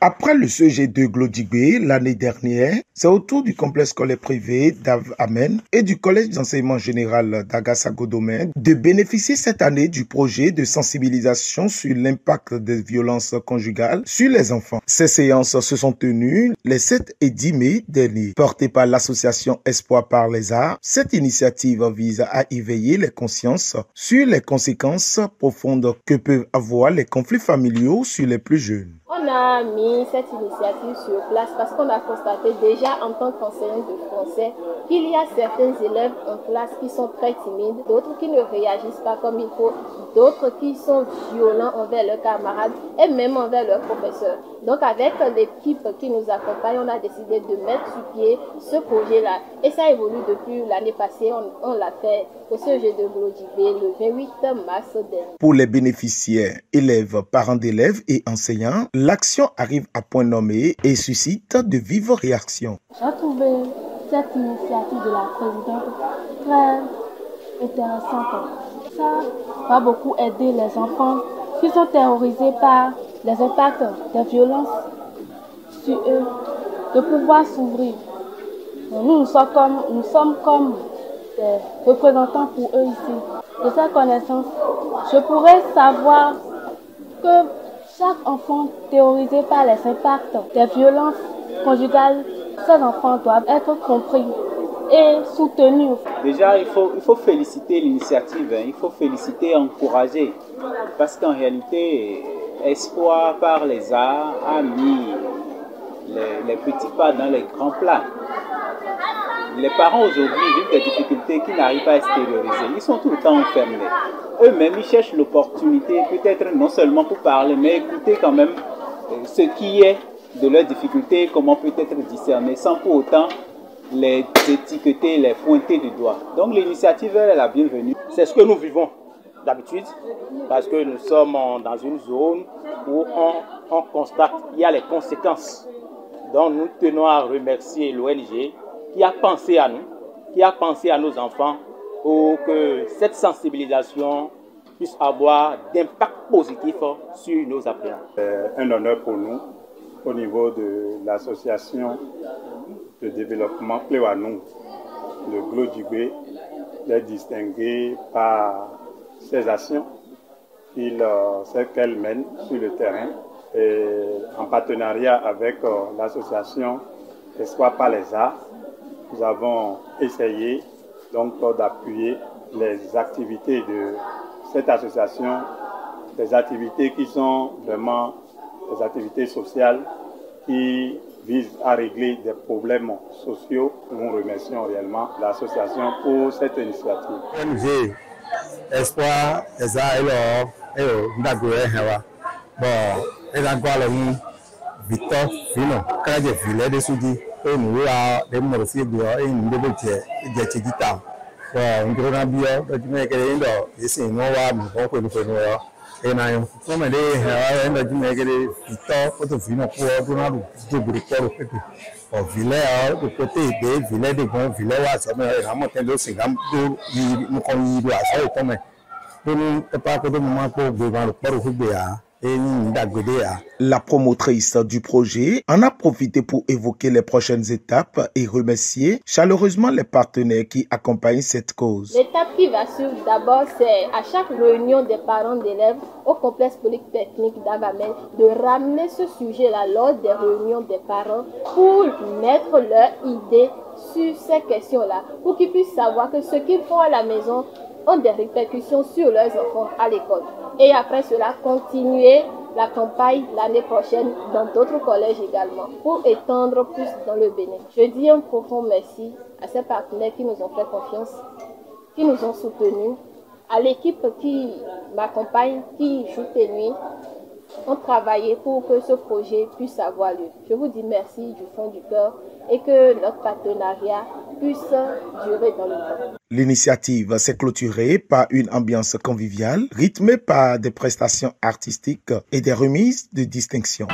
Après le CG de Glodjibé l'année dernière, c'est au tour du complexe scolaire privé d'Av-Amen et du collège d'enseignement général d'Agasagodomène de bénéficier cette année du projet de sensibilisation sur l'impact des violences conjugales sur les enfants. Ces séances se sont tenues les 7 et 10 mai dernier. Portée par l'association Espoir par les Arts, cette initiative vise à éveiller les consciences sur les conséquences profondes que peuvent avoir les conflits familiaux sur les plus jeunes. On a mis cette initiative sur place parce qu'on a constaté déjà en tant qu'enseignant de français qu'il y a certains élèves en classe qui sont très timides, d'autres qui ne réagissent pas comme il faut, d'autres qui sont violents envers leurs camarades et même envers leurs professeurs. Donc avec l'équipe qui nous accompagne, on a décidé de mettre sur pied ce projet-là. Et ça évolue depuis l'année passée, on l'a fait au CEG de Glodjibé le 28 mars dernier. Pour les bénéficiaires, élèves, parents d'élèves et enseignants, l'action arrive à point nommé et suscite de vives réactions. J'ai trouvé cette initiative de la présidente très intéressante. Ça va beaucoup aider les enfants qui sont terrorisés par les impacts des violences sur eux, de pouvoir s'ouvrir. Nous sommes comme des représentants pour eux ici. De cette connaissance, je pourrais savoir que chaque enfant terrorisé par les impacts des violences conjugales, ces enfants doivent être compris et soutenus. Déjà, il faut féliciter l'initiative, il faut féliciter et encourager. Parce qu'en réalité, Espoir par les Arts a mis les petits pas dans les grands plats. Les parents aujourd'hui vivent des difficultés qui n'arrivent pas à extérioriser. Ils sont tout le temps enfermés. Eux-mêmes, ils cherchent l'opportunité, peut-être non seulement pour parler, mais écouter quand même ce qui est de leurs difficultés, comment peut être discerné, sans pour autant les étiqueter, les pointer du doigt. Donc l'initiative est la bienvenue. C'est ce que nous vivons d'habitude, parce que nous sommes dans une zone où on constate qu'il y a les conséquences. Donc nous tenons à remercier l'ONG qui a pensé à nous, qui a pensé à nos enfants pour que cette sensibilisation puisse avoir d'impact positif sur nos apprenants. C'est un honneur pour nous au niveau de l'association de développement Cléwanou de Glodjibé d'être distinguée par ses actions celles qu'elle mène sur le terrain et en partenariat avec l'association Espoir par les Arts. Nous avons essayé donc d'appuyer les activités de cette association, des activités qui sont vraiment des activités sociales qui visent à régler des problèmes sociaux. Nous remercions réellement l'association pour cette initiative. ONG Espoir les Arts et Victor Fino, Kaje Ville de Sudi, et nous avons des morceaux de une double tiers de Chigita. On peut en bien, mais tu m'as dit, c'est une nouvelle, on peut le faire. Et nous sommes allés à un de Victor, Fino, pour nous double corps. Au village, de côté des villages de bon village, ça m'a remonté le Singam, nous comme il doit ça, comme nous, pas que de moment pour devant le port de Béa. La promotrice du projet en a profité pour évoquer les prochaines étapes et remercier chaleureusement les partenaires qui accompagnent cette cause. L'étape qui va suivre d'abord, c'est à chaque réunion des parents d'élèves au complexe polytechnique d'Av-Amen de ramener ce sujet-là lors des réunions des parents pour mettre leurs idées sur ces questions-là, pour qu'ils puissent savoir que ce qu'ils font à la maison ont des répercussions sur leurs enfants à l'école. Et après cela, continuer la campagne l'année prochaine dans d'autres collèges également pour étendre plus dans le Bénin. Je dis un profond merci à ces partenaires qui nous ont fait confiance, qui nous ont soutenus, à l'équipe qui m'accompagne, qui joue et nuit, ont travaillé pour que ce projet puisse avoir lieu. Je vous dis merci du fond du cœur et que notre partenariat puisse durer dans le temps. L'initiative s'est clôturée par une ambiance conviviale, rythmée par des prestations artistiques et des remises de distinction.